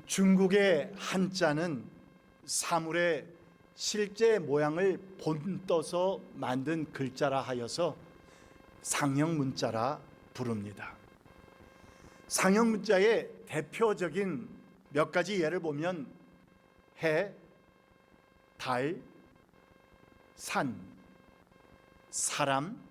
중국의 한자는 사물의 실제 모양을 본떠서 만든 글자라 하여서 상형문자라 부릅니다. 상형문자의 대표적인 몇 가지 예를 보면 해, 달, 산, 사람,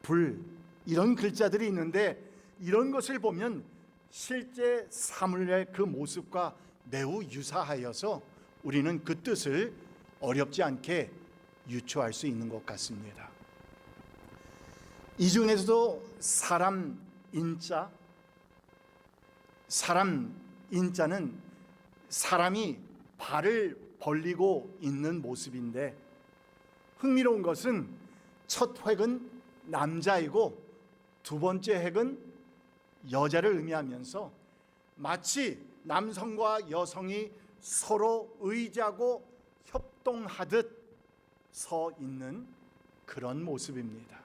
불 이런 글자들이 있는데 이런 것을 보면 실제 사물의 그 모습과 매우 유사하여서 우리는 그 뜻을 어렵지 않게 유추할 수 있는 것 같습니다. 이 중에서도 사람 인자는 사람이 발을 벌리고 있는 모습인데 흥미로운 것은 첫 획은 남자이고 두 번째 획은 여자를 의미하면서 마치 남성과 여성이 서로 의지하고 협동하듯 서 있는 그런 모습입니다.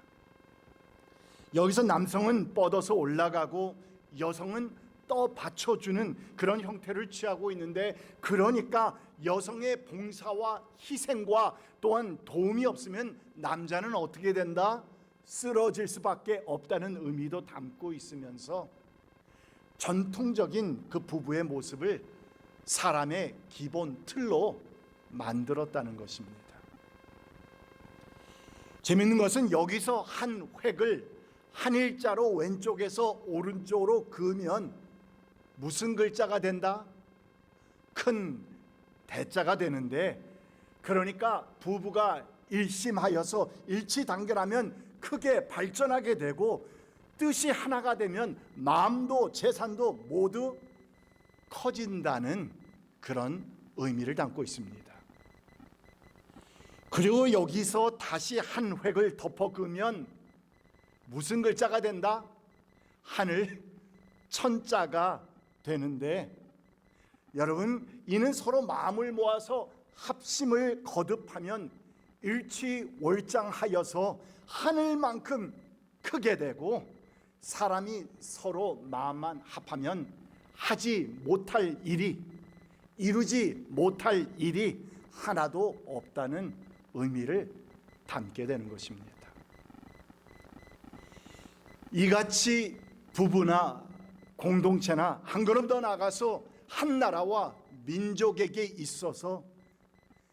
여기서 남성은 뻗어서 올라가고 여성은 떠 받쳐주는 그런 형태를 취하고 있는데, 그러니까 여성의 봉사와 희생과 또한 도움이 없으면 남자는 어떻게 된다? 쓰러질 수밖에 없다는 의미도 담고 있으면서 전통적인 그 부부의 모습을 사람의 기본 틀로 만들었다는 것입니다. 재밌는 것은 여기서 한 획을 한 일자로 왼쪽에서 오른쪽으로 그으면 무슨 글자가 된다? 큰 대자가 되는데, 그러니까 부부가 일심하여서 일치단결하면 크게 발전하게 되고, 뜻이 하나가 되면 마음도 재산도 모두 커진다는 그런 의미를 담고 있습니다. 그리고 여기서 다시 한 획을 덮어 그으면 무슨 글자가 된다? 하늘 천자가 되는데, 여러분, 이는 서로 마음을 모아서 합심을 거듭하면 일취월장하여서 하늘만큼 크게 되고, 사람이 서로 마음만 합하면 하지 못할 일이, 이루지 못할 일이 하나도 없다는 의미를 담게 되는 것입니다. 이같이 부부나 공동체나 한 걸음 더 나아가서 한 나라와 민족에게 있어서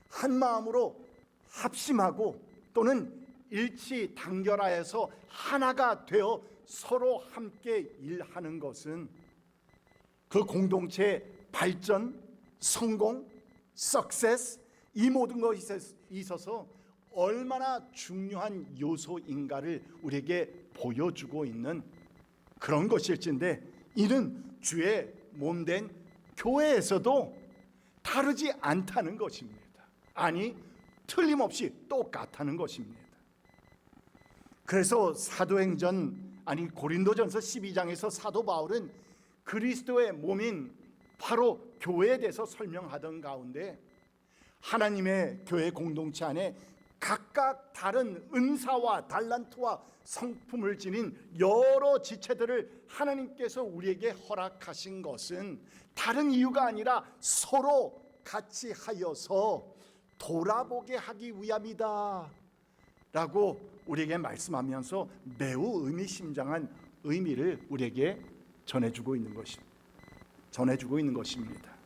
한 마음으로 합심하고 또는 일치단결하여서 하나가 되어 서로 함께 일하는 것은 그 공동체의 발전, 성공, 석세스, 이 모든 것에 있어서 얼마나 중요한 요소인가를 우리에게 보여주고 있는 그런 것일진데, 이는 주의 몸된 교회에서도 다르지 않다는 것입니다. 아니, 틀림없이 똑같다는 것입니다. 그래서 고린도전서 12장에서 사도 바울은 그리스도의 몸인 바로 교회에 대해서 설명하던 가운데, 하나님의 교회 공동체 안에 각각 다른 은사와 달란트와 성품을 지닌 여러 지체들을 하나님께서 우리에게 허락하신 것은 다른 이유가 아니라 서로 같이 하여서 돌아보게 하기 위함이다 라고 우리에게 말씀하면서 매우 의미심장한 의미를 우리에게 전해주고 있는 것입니다.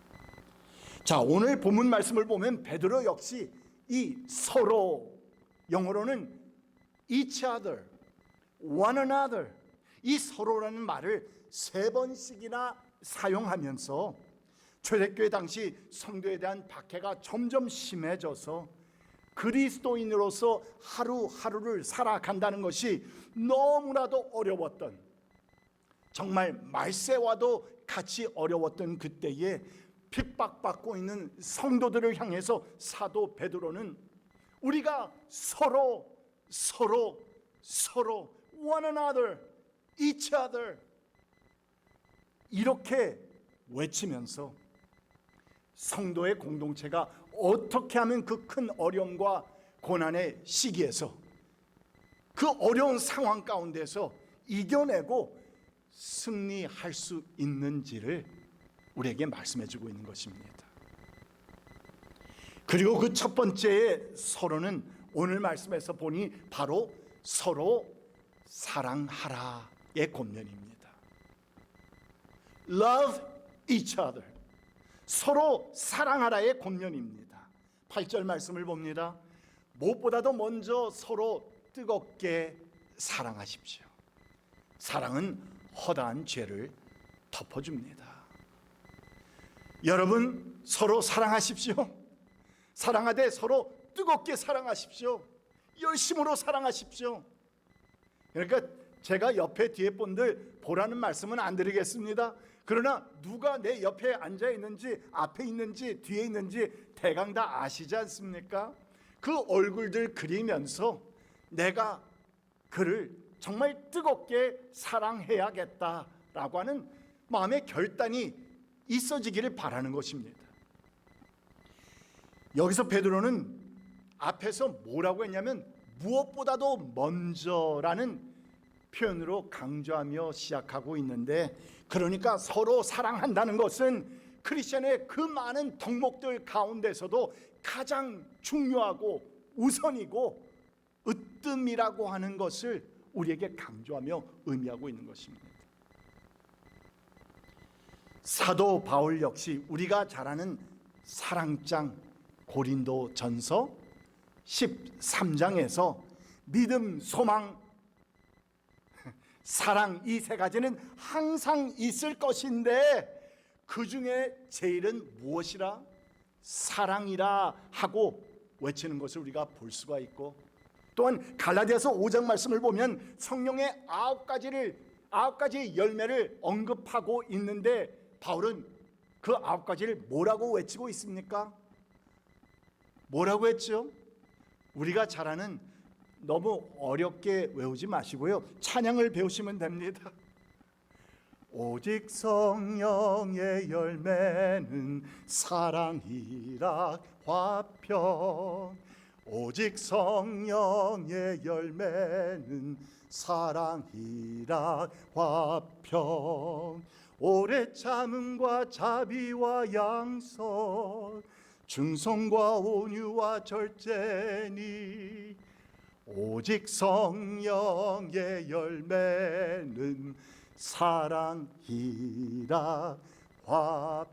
자, 오늘 본문 말씀을 보면 베드로 역시 이 서로, 영어로는 each other, one another, 이 서로라는 말을 3번씩이나 사용하면서 초대교회 당시 성도에 대한 박해가 점점 심해져서 그리스도인으로서 하루하루를 살아간다는 것이 너무나도 어려웠던, 정말 말세와도 같이 어려웠던 그때에 핍박받고 있는 성도들을 향해서 사도 베드로는 우리가 서로 one another, each other 이렇게 외치면서 성도의 공동체가 어떻게 하면 그 큰 어려움과 고난의 시기에서, 그 어려운 상황 가운데서 이겨내고 승리할 수 있는지를 우리에게 말씀해 주고 있는 것입니다. 그리고 그 첫 번째의 서로는 오늘 말씀에서 보니 바로 서로 사랑하라의 권면입니다. Love each other. 서로 사랑하라의 권면입니다. 8절 말씀을 봅니다. 무엇보다도 먼저 서로 뜨겁게 사랑하십시오. 사랑은 허다한 죄를 덮어줍니다. 여러분, 서로 사랑하십시오. 사랑하되 서로 뜨겁게 사랑하십시오. 열심으로 사랑하십시오. 그러니까 제가 옆에 뒤에 분들 보라는 말씀은 안 드리겠습니다. 그러나 누가 내 옆에 앉아 있는지, 앞에 있는지, 뒤에 있는지 대강 다 아시지 않습니까? 그 얼굴들 그리면서 내가 그를 정말 뜨겁게 사랑해야겠다라고 하는 마음의 결단이 있어지기를 바라는 것입니다. 여기서 베드로는 앞에서 뭐라고 했냐면 무엇보다도 먼저라는 표현으로 강조하며 시작하고 있는데, 그러니까 서로 사랑한다는 것은 크리스천의 그 많은 덕목들 가운데서도 가장 중요하고 우선이고 으뜸이라고 하는 것을 우리에게 강조하며 의미하고 있는 것입니다. 사도 바울 역시 우리가 잘 아는 사랑장 고린도전서 13장에서 믿음, 소망, 사랑 이 세 가지는 항상 있을 것인데 그 중에 제일은 무엇이라? 사랑이라 하고 외치는 것을 우리가 볼 수가 있고, 또한 갈라디아서 5장 말씀을 보면 성령의 9가지의 열매를 언급하고 있는데 바울은 그 9가지를 뭐라고 외치고 있습니까? 뭐라고 했죠? 우리가 잘 아는, 너무 어렵게 외우지 마시고요, 찬양을 배우시면 됩니다. 오직 성령의 열매는 사랑이라 화평. 오직 성령의 열매는 사랑이라 화평. 오래 참음과 자비와 양선, 충성과 온유와 절제니. 오직 성령의 열매는 사랑이라 화평.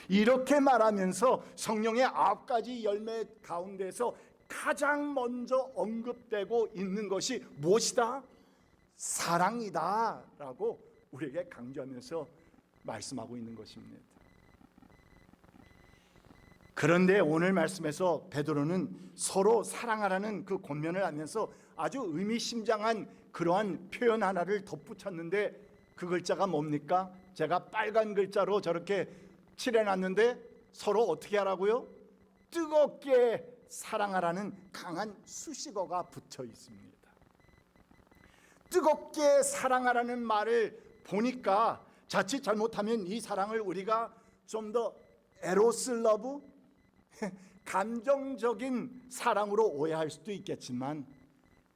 이렇게 말하면서 성령의 9가지 열매 가운데서 가장 먼저 언급되고 있는 것이 무엇이다? 사랑이다 라고 우리에게 강조하면서 말씀하고 있는 것입니다. 그런데 오늘 말씀에서 베드로는 서로 사랑하라는 그 권면을 하면서 아주 의미심장한 그러한 표현 하나를 덧붙였는데, 그 글자가 뭡니까? 제가 빨간 글자로 저렇게 칠해놨는데 서로 어떻게 하라고요? 뜨겁게 사랑하라는 강한 수식어가 붙여 있습니다. 뜨겁게 사랑하라는 말을 보니까 자칫 잘못하면 이 사랑을 우리가 좀 더 에로스 러브, 감정적인 사랑으로 오해할 수도 있겠지만,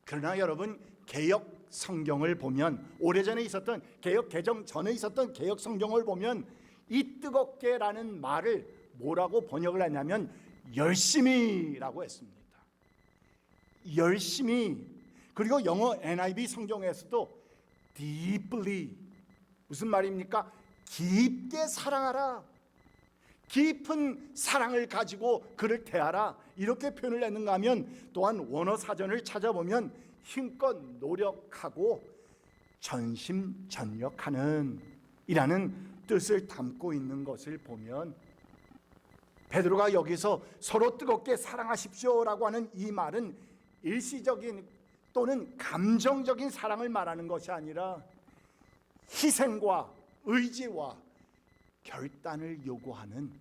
그러나 여러분, 개역 성경을 보면, 오래전에 있었던 개역 개정 전에 있었던 개역 성경을 보면 이 뜨겁게라는 말을 뭐라고 번역을 했냐면 열심히라고 했습니다. 열심히. 그리고 영어 NIV 성경에서도 deeply, 무슨 말입니까? 깊게 사랑하라, 깊은 사랑을 가지고 그를 대하라, 이렇게 표현을 했는가 하면, 또한 원어 사전을 찾아보면 힘껏 노력하고 전심전력하는 이라는 뜻을 담고 있는 것을 보면, 베드로가 여기서 서로 뜨겁게 사랑하십시오라고 하는 이 말은 일시적인 또는 감정적인 사랑을 말하는 것이 아니라 희생과 의지와 결단을 요구하는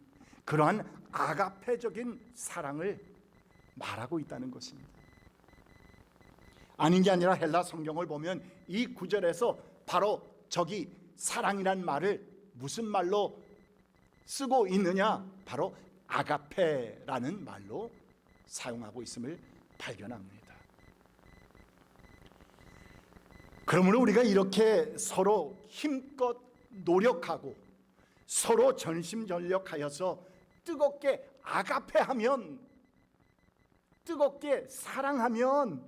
그러한 아가페적인 사랑을 말하고 있다는 것입니다. 아닌 게 아니라 헬라 성경을 보면 이 구절에서 바로 저기 사랑이란 말을 무슨 말로 쓰고 있느냐? 바로 아가페라는 말로 사용하고 있음을 발견합니다. 그러므로 우리가 이렇게 서로 힘껏 노력하고 서로 전심전력하여서 뜨겁게 아가페하면, 뜨겁게 사랑하면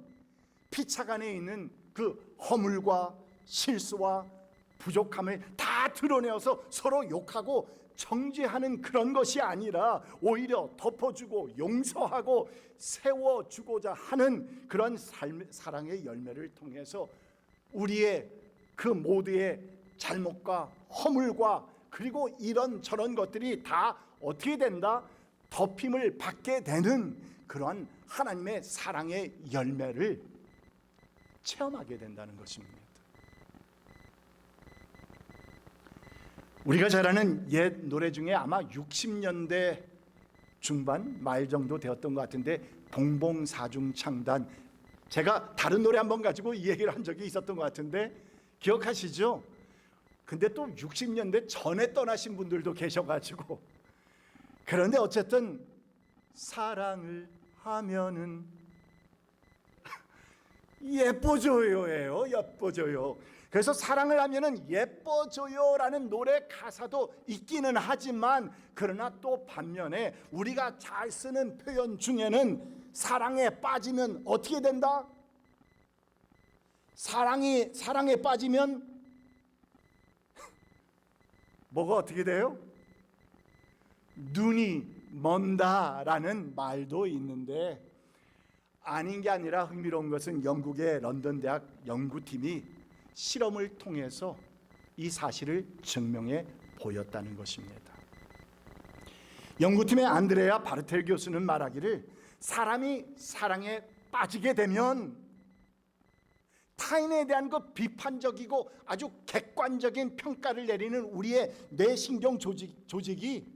피착 안에 있는 그 허물과 실수와 부족함을 다 드러내어서 서로 욕하고 정죄하는 그런 것이 아니라 오히려 덮어주고 용서하고 세워주고자 하는 그런 사랑의 열매를 통해서 우리의 그 모두의 잘못과 허물과 그리고 이런 저런 것들이 다 어떻게 된다? 덮임을 받게 되는 그러한 하나님의 사랑의 열매를 체험하게 된다는 것입니다. 우리가 잘 아는 옛 노래 중에 아마 60년대 중반 말 정도 되었던 것 같은데, 봉봉사중창단, 제가 다른 노래 한번 가지고 이 얘기를 한 적이 있었던 것 같은데 기억하시죠? 근데 또 60년대 전에 떠나신 분들도 계셔가지고, 그런데 어쨌든 사랑을 하면은 예뻐져요예요. 예뻐져요. 그래서 사랑을 하면은 예뻐져요라는 노래 가사도 있기는 하지만, 그러나 또 반면에 우리가 잘 쓰는 표현 중에는 사랑에 빠지면 어떻게 된다? 사랑에 빠지면 뭐가 어떻게 돼요? 눈이 먼다라는 말도 있는데, 아닌 게 아니라 흥미로운 것은 영국의 런던 대학 연구팀이 실험을 통해서 이 사실을 증명해 보였다는 것입니다. 연구팀의 안드레아 바르텔 교수는 말하기를, 사람이 사랑에 빠지게 되면 타인에 대한 그 비판적이고 아주 객관적인 평가를 내리는 우리의 뇌신경 조직이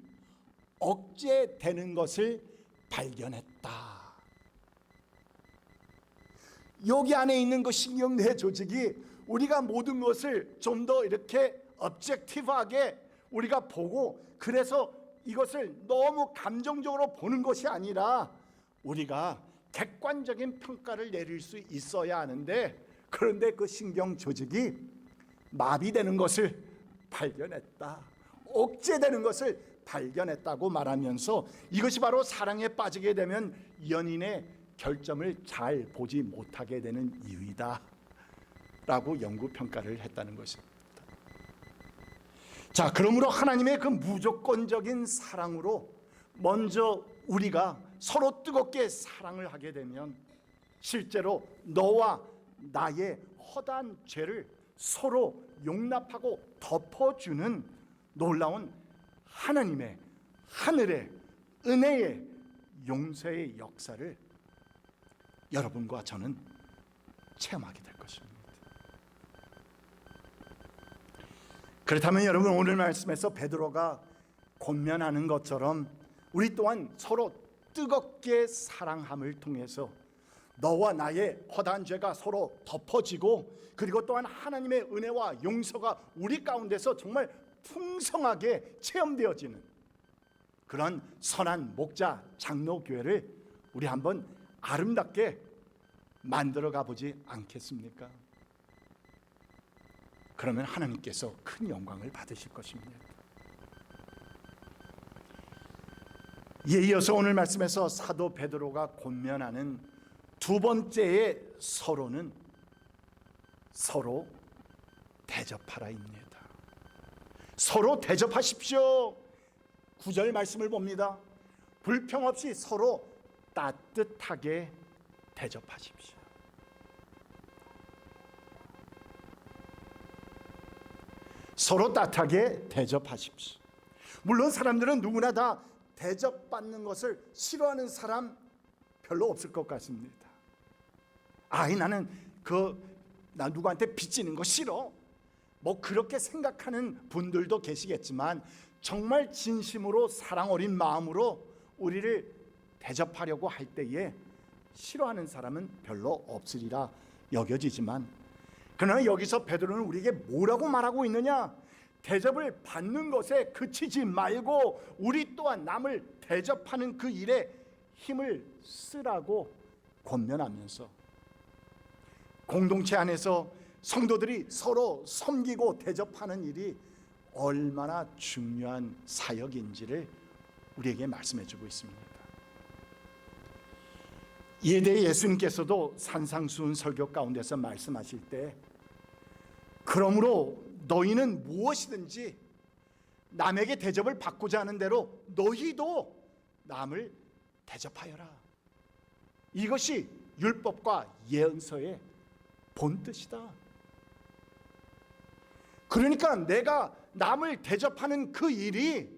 억제되는 것을 발견했다. 여기 안에 있는 그 신경뇌 조직이 우리가 모든 것을 좀 더 이렇게 objective하게 우리가 보고, 그래서 이것을 너무 감정적으로 보는 것이 아니라 우리가 객관적인 평가를 내릴 수 있어야 하는데, 그런데 그 신경 조직이 마비되는 것을 발견했다. 억제되는 것을 발견했다고 말하면서, 이것이 바로 사랑에 빠지게 되면 연인의 결점을 잘 보지 못하게 되는 이유이다 라고 연구 평가를 했다는 것입니다. 자, 그러므로 하나님의 그 무조건적인 사랑으로 먼저 우리가 서로 뜨겁게 사랑을 하게 되면, 실제로 너와 나의 허다한 죄를 서로 용납하고 덮어주는 놀라운 하나님의 하늘의 은혜의 용서의 역사를 여러분과 저는 체험하게 될 것입니다. 그렇다면 여러분, 오늘 말씀에서 베드로가 권면하는 것처럼 우리 또한 서로 뜨겁게 사랑함을 통해서 너와 나의 허다한 죄가 서로 덮어지고, 그리고 또한 하나님의 은혜와 용서가 우리 가운데서 정말 풍성하게 체험되어지는 그런 선한 목자 장로교회를 우리 한번 아름답게 만들어 가보지 않겠습니까? 그러면 하나님께서 큰 영광을 받으실 것입니다. 이에 이어서 오늘 말씀에서 사도 베드로가 권면하는 두 번째의 서로는 서로 대접하라입니다. 서로 대접하십시오. 9절 말씀을 봅니다. 불평 없이 서로 따뜻하게 대접하십시오. 서로 따뜻하게 대접하십시오. 물론 사람들은 누구나 다 대접받는 것을 싫어하는 사람 별로 없을 것 같습니다. 나는 나 누구한테 빚지는 거 싫어, 뭐 그렇게 생각하는 분들도 계시겠지만, 정말 진심으로 사랑 어린 마음으로 우리를 대접하려고 할 때에 싫어하는 사람은 별로 없으리라 여겨지지만, 그러나 여기서 베드로는 우리에게 뭐라고 말하고 있느냐? 대접을 받는 것에 그치지 말고 우리 또한 남을 대접하는 그 일에 힘을 쓰라고 권면하면서, 공동체 안에서 성도들이 서로 섬기고 대접하는 일이 얼마나 중요한 사역인지를 우리에게 말씀해 주고 있습니다. 이에 대해 예수님께서도 산상수훈 설교 가운데서 말씀하실 때, 그러므로 너희는 무엇이든지 남에게 대접을 받고자 하는 대로 너희도 남을 대접하여라. 이것이 율법과 예언서의 본뜻이다. 그러니까 내가 남을 대접하는 그 일이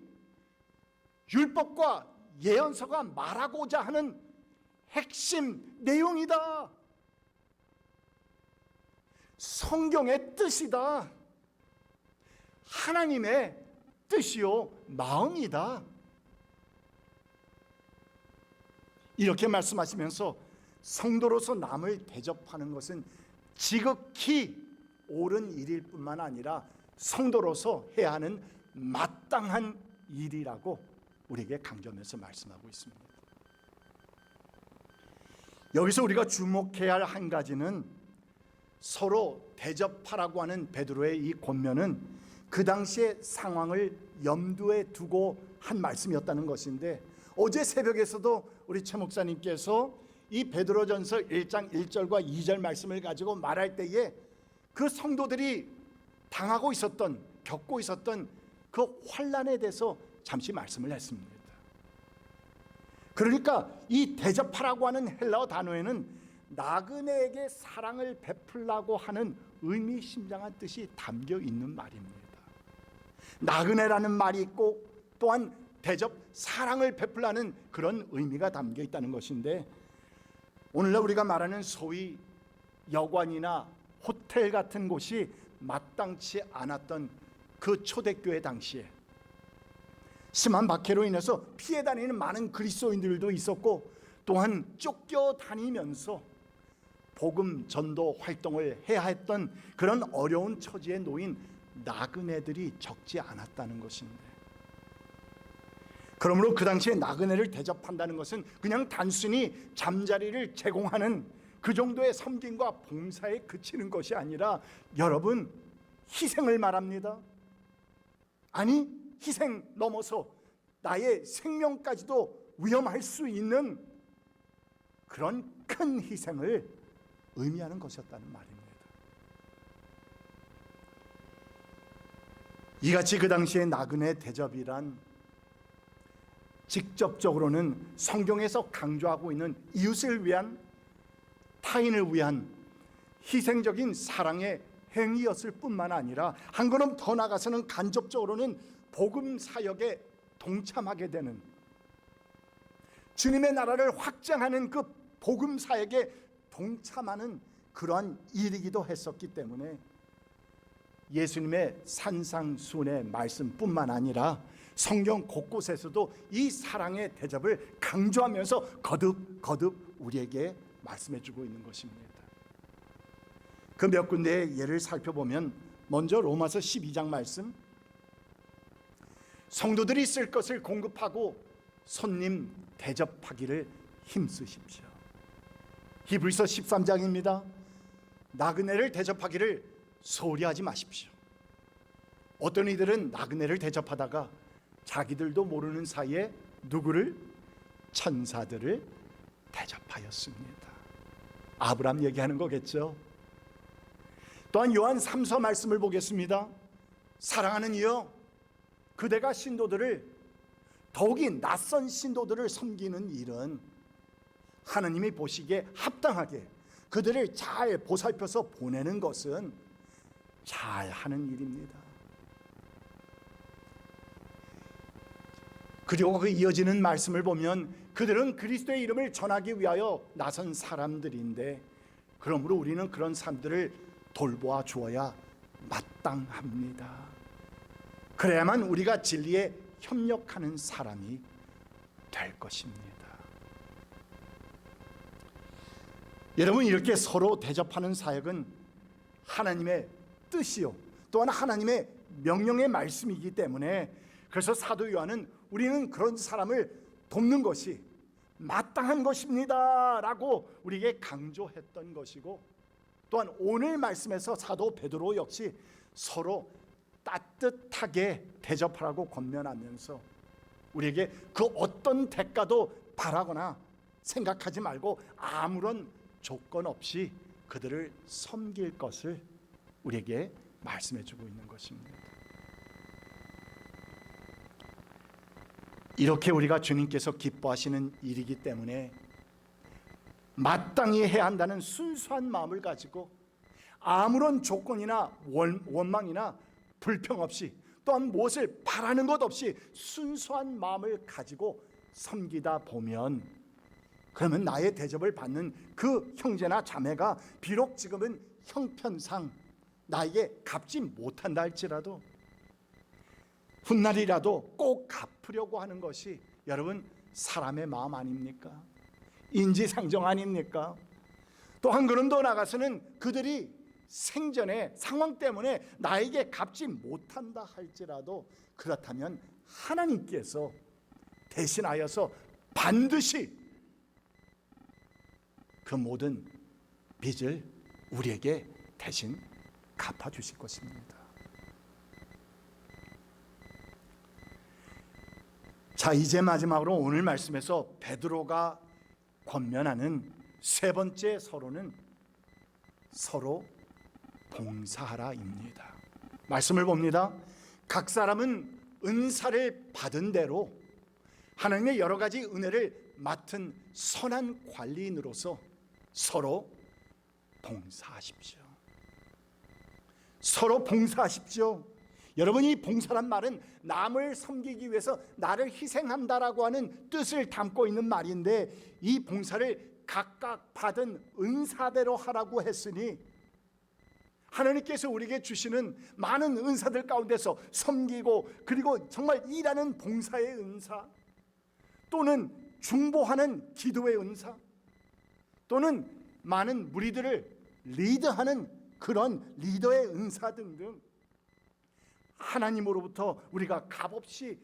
율법과 예언서가 말하고자 하는 핵심 내용이다. 성경의 뜻이다. 하나님의 뜻이요 마음이다. 이렇게 말씀하시면서 성도로서 남을 대접하는 것은 지극히 옳은 일일 뿐만 아니라 성도로서 해야 하는 마땅한 일이라고 우리에게 강조하면서 말씀하고 있습니다. 여기서 우리가 주목해야 할 한 가지는 서로 대접하라고 하는 베드로의 이 권면은 그 당시의 상황을 염두에 두고 한 말씀이었다는 것인데, 어제 새벽에서도 우리 최 목사님께서 이 베드로전서 1장 1절과 2절 말씀을 가지고 말할 때에 그 성도들이 당하고 있었던, 겪고 있었던 그 환난에 대해서 잠시 말씀을 했습니다. 그러니까 이 대접하라고 하는 헬라어 단어에는 나그네에게 사랑을 베풀라고 하는 의미심장한 뜻이 담겨 있는 말입니다. 나그네라는 말이 있고 또한 대접, 사랑을 베풀라는 그런 의미가 담겨 있다는 것인데, 오늘날 우리가 말하는 소위 여관이나 호텔 같은 곳이 마땅치 않았던 그 초대교회 당시에 심한 박해로 인해서 피해 다니는 많은 그리스도인들도 있었고, 또한 쫓겨다니면서 복음 전도 활동을 해야 했던 그런 어려운 처지에 놓인 나그네들이 적지 않았다는 것인데, 그러므로 그 당시에 나그네를 대접한다는 것은 그냥 단순히 잠자리를 제공하는 그 정도의 섬김과 봉사에 그치는 것이 아니라, 여러분, 희생을 말합니다. 아니, 희생 넘어서 나의 생명까지도 위험할 수 있는 그런 큰 희생을 의미하는 것이었다는 말입니다. 이같이 그 당시의 나그네 대접이란 직접적으로는 성경에서 강조하고 있는 이웃을 위한, 타인을 위한 희생적인 사랑의 행위였을 뿐만 아니라 한 걸음 더 나가서는 간접적으로는 복음 사역에 동참하게 되는, 주님의 나라를 확장하는 그 복음 사역에 동참하는 그러한 일이기도 했었기 때문에 예수님의 산상수훈의 말씀뿐만 아니라 성경 곳곳에서도 이 사랑의 대접을 강조하면서 거듭 우리에게 말씀해 주고 있는 것입니다. 그 몇 군데의 예를 살펴보면, 먼저 로마서 12장 말씀, 성도들이 쓸 것을 공급하고 손님 대접하기를 힘쓰십시오. 히브리서 13장입니다. 나그네를 대접하기를 소홀히 하지 마십시오. 어떤 이들은 나그네를 대접하다가 자기들도 모르는 사이에 누구를? 천사들을 대접하였습니다. 아브라함 얘기하는 거겠죠. 또한 요한 3서 말씀을 보겠습니다. 사랑하는 이여, 그대가 신도들을, 더욱이 낯선 신도들을 섬기는 일은 하나님이 보시기에 합당하게 그들을 잘 보살펴서 보내는 것은 잘하는 일입니다. 그리고 그 이어지는 말씀을 보면, 그들은 그리스도의 이름을 전하기 위하여 나선 사람들인데, 그러므로 우리는 그런 사람들을 돌보아 주어야 마땅합니다. 그래야만 우리가 진리에 협력하는 사람이 될 것입니다. 여러분, 이렇게 서로 대접하는 사역은 하나님의 뜻이요, 또한 하나님의 명령의 말씀이기 때문에, 그래서 사도 요한은 우리는 그런 사람을 돕는 것이 마땅한 것입니다 라고 우리에게 강조했던 것이고, 또한 오늘 말씀에서 사도 베드로 역시 서로 따뜻하게 대접하라고 권면하면서 우리에게 그 어떤 대가도 바라거나 생각하지 말고 아무런 조건 없이 그들을 섬길 것을 우리에게 말씀해 주고 있는 것입니다. 이렇게 우리가 주님께서 기뻐하시는 일이기 때문에 마땅히 해야 한다는 순수한 마음을 가지고 아무런 조건이나 원망이나 불평 없이 또한 무엇을 바라는 것 없이 순수한 마음을 가지고 섬기다 보면, 그러면 나의 대접을 받는 그 형제나 자매가 비록 지금은 형편상 나에게 갚지 못한다 할지라도 훗날이라도 꼭 갚으려고 하는 것이 여러분 사람의 마음 아닙니까? 인지상정 아닙니까? 또 한 걸음 더 나가서는 그들이 생전에 상황 때문에 나에게 갚지 못한다 할지라도 그렇다면 하나님께서 대신하여서 반드시 그 모든 빚을 우리에게 대신 갚아주실 것입니다. 자, 이제 마지막으로 오늘 말씀에서 베드로가 권면하는 세 번째 서로는 서로 봉사하라입니다. 말씀을 봅니다. 각 사람은 은사를 받은 대로 하나님의 여러 가지 은혜를 맡은 선한 관리인으로서 서로 봉사하십시오. 서로 봉사하십시오. 여러분, 이 봉사란 말은 남을 섬기기 위해서 나를 희생한다라고 하는 뜻을 담고 있는 말인데, 이 봉사를 각각 받은 은사대로 하라고 했으니 하나님께서 우리에게 주시는 많은 은사들 가운데서 섬기고 그리고 정말 일하는 봉사의 은사, 또는 중보하는 기도의 은사, 또는 많은 무리들을 리드하는 그런 리더의 은사 등등 하나님으로부터 우리가 값없이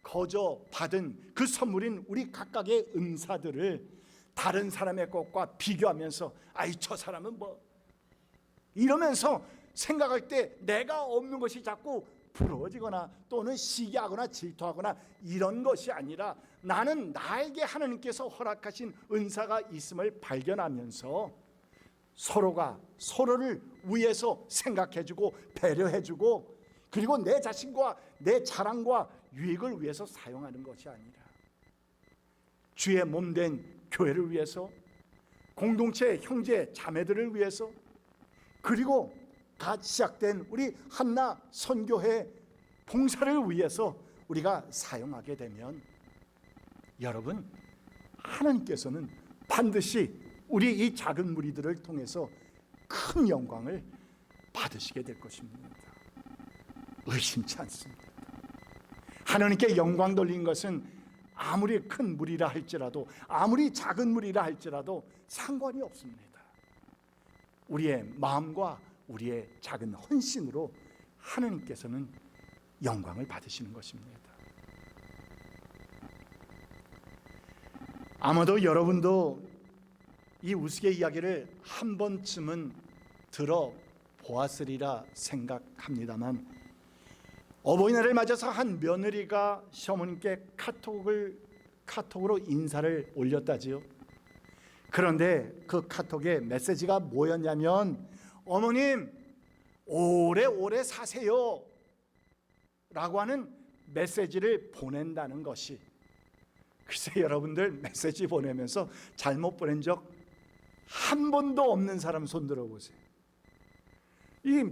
거저 받은 그 선물인 우리 각각의 은사들을 다른 사람의 것과 비교하면서 아이 저 사람은 뭐 이러면서 생각할 때 내가 없는 것이 자꾸 부러워지거나 또는 시기하거나 질투하거나 이런 것이 아니라 나는 나에게 하나님께서 허락하신 은사가 있음을 발견하면서 서로가 서로를 위해서 생각해주고 배려해주고 그리고 내 자신과 내 자랑과 유익을 위해서 사용하는 것이 아니라 주의 몸된 교회를 위해서, 공동체 형제 자매들을 위해서, 그리고 다 시작된 우리 한나 선교회 봉사를 위해서 우리가 사용하게 되면 여러분, 하나님께서는 반드시 우리 이 작은 무리들을 통해서 큰 영광을 받으시게 될 것입니다. 의심치 않습니다. 하나님께 영광 돌린 것은 아무리 큰 무리라 할지라도 아무리 작은 무리라 할지라도 상관이 없습니다. 우리의 마음과 우리의 작은 헌신으로 하나님께서는 영광을 받으시는 것입니다. 아마도 여러분도 이 우스개 이야기를 한 번쯤은 들어보았으리라 생각합니다만, 어버이날을 맞아서 한 며느리가 시어머님께 카톡으로 인사를 올렸다지요. 그런데 그 카톡에 메시지가 뭐였냐면, 어머님 오래오래 사세요 라고 하는 메시지를 보낸다는 것이, 글쎄 여러분들 메시지 보내면서 잘못 보낸 적 한 번도 없는 사람 손 들어보세요. 이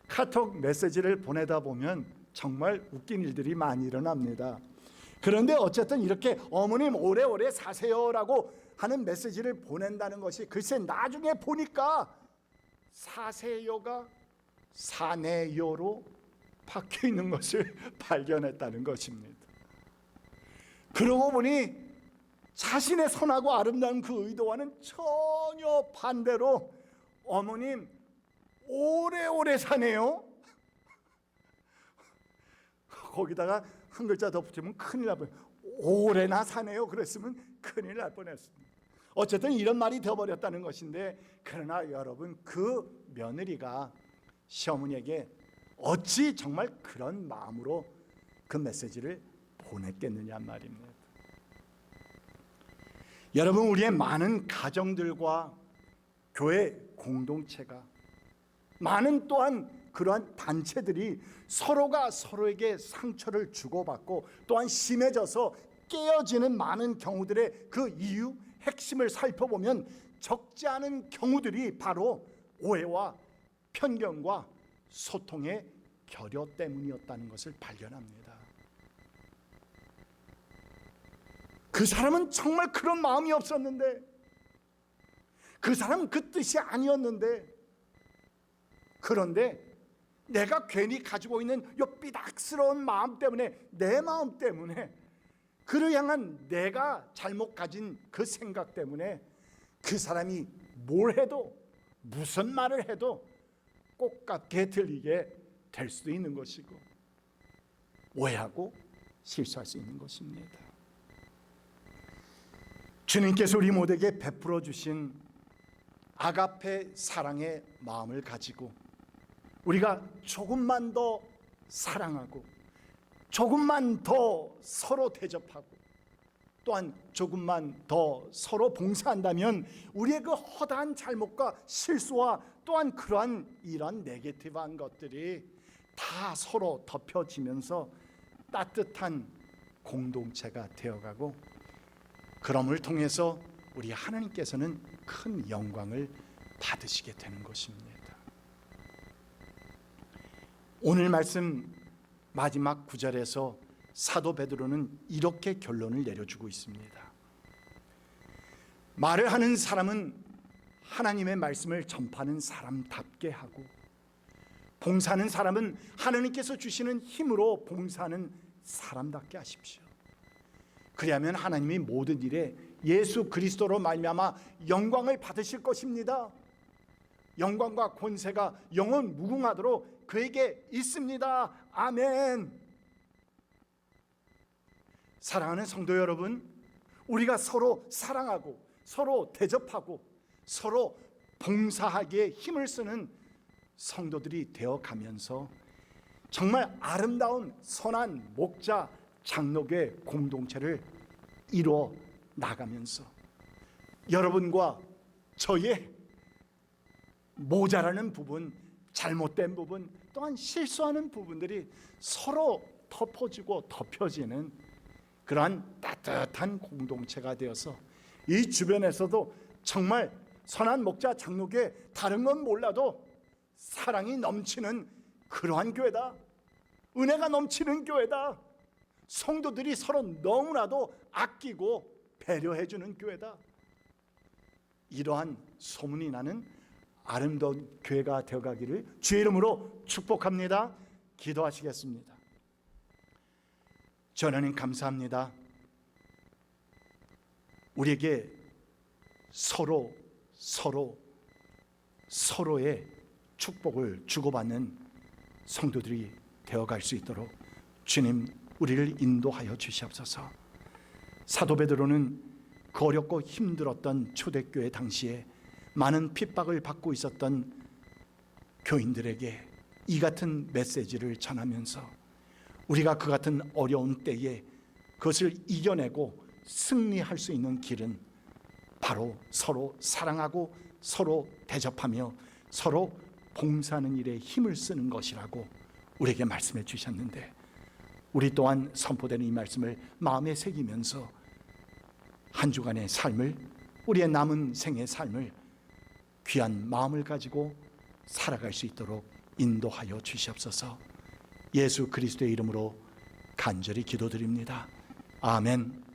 카톡 메시지를 보내다 보면 정말 웃긴 일들이 많이 일어납니다. 그런데 어쨌든 이렇게 어머님 오래오래 사세요라고 하는 메시지를 보낸다는 것이, 글쎄 나중에 보니까 사세요가 사내요로 바뀌어 있는 것을 발견했다는 것입니다. 그러고 보니 자신의 선하고 아름다운 그 의도와는 전혀 반대로 어머님 오래오래 사네요. 거기다가 한 글자 더 붙이면 큰일 날 뻔. 오래나 사네요. 그랬으면 큰일 날 뻔했습니다. 어쨌든 이런 말이 되어버렸다는 것인데, 그러나 여러분, 그 며느리가 시어머니에게 어찌 정말 그런 마음으로 그 메시지를 보냈겠느냐 말입니다. 여러분, 우리의 많은 가정들과 교회 공동체가, 많은 또한 그러한 단체들이 서로가 서로에게 상처를 주고받고 또한 심해져서 깨어지는 많은 경우들의 그 이유, 핵심을 살펴보면 적지 않은 경우들이 바로 오해와 편견과 소통의 결여 때문이었다는 것을 발견합니다. 그 사람은 정말 그런 마음이 없었는데, 그 사람은 그 뜻이 아니었는데, 그런데 내가 괜히 가지고 있는 이 삐딱스러운 마음 때문에, 내 마음 때문에, 그를 향한 내가 잘못 가진 그 생각 때문에 그 사람이 뭘 해도, 무슨 말을 해도 똑같게 들리게 될 수도 있는 것이고, 오해하고 실수할 수 있는 것입니다. 주님께서 우리 모두에게 베풀어 주신 아가페 사랑의 마음을 가지고 우리가 조금만 더 사랑하고, 조금만 더 서로 대접하고, 또한 조금만 더 서로 봉사한다면 우리의 그 허다한 잘못과 실수와 또한 그러한 이런 네게티브한 것들이 다 서로 덮여지면서 따뜻한 공동체가 되어가고, 그럼을 통해서 우리 하나님께서는 큰 영광을 받으시게 되는 것입니다. 오늘 말씀 마지막 구절에서 사도 베드로는 이렇게 결론을 내려주고 있습니다. 말을 하는 사람은 하나님의 말씀을 전파하는 사람답게 하고, 봉사하는 사람은 하나님께서 주시는 힘으로 봉사하는 사람답게 하십시오. 그리하면 하나님이 모든 일에 예수 그리스도로 말미암아 영광을 받으실 것입니다. 영광과 권세가 영원 무궁하도록 그에게 있습니다. 아멘. 사랑하는 성도 여러분, 우리가 서로 사랑하고 서로 대접하고 서로 봉사하기에 힘을 쓰는 성도들이 되어가면서 정말 아름다운 선한 목자 장로교회 공동체를 이루어 나가면서 여러분과 저의 모자라는 부분, 잘못된 부분, 또한 실수하는 부분들이 서로 덮어지고 덮여지는 그러한 따뜻한 공동체가 되어서 이 주변에서도 정말 선한 목자 장로교회, 다른 건 몰라도 사랑이 넘치는 그러한 교회다, 은혜가 넘치는 교회다, 성도들이 서로 너무나도 아끼고 배려해주는 교회다, 이러한 소문이 나는 아름다운 교회가 되어가기를 주의 이름으로 축복합니다. 기도하시겠습니다. 주 하나님 감사합니다. 우리에게 서로의 축복을 주고받는 성도들이 되어갈 수 있도록 주님 우리를 인도하여 주시옵소서. 사도 베드로는 그 어렵고 힘들었던 초대교회 당시에 많은 핍박을 받고 있었던 교인들에게 이 같은 메시지를 전하면서 우리가 그 같은 어려운 때에 그것을 이겨내고 승리할 수 있는 길은 바로 서로 사랑하고 서로 대접하며 서로 봉사하는 일에 힘을 쓰는 것이라고 우리에게 말씀해 주셨는데, 우리 또한 선포되는 이 말씀을 마음에 새기면서 한 주간의 삶을, 우리의 남은 생의 삶을 귀한 마음을 가지고 살아갈 수 있도록 인도하여 주시옵소서. 예수 그리스도의 이름으로 간절히 기도드립니다. 아멘.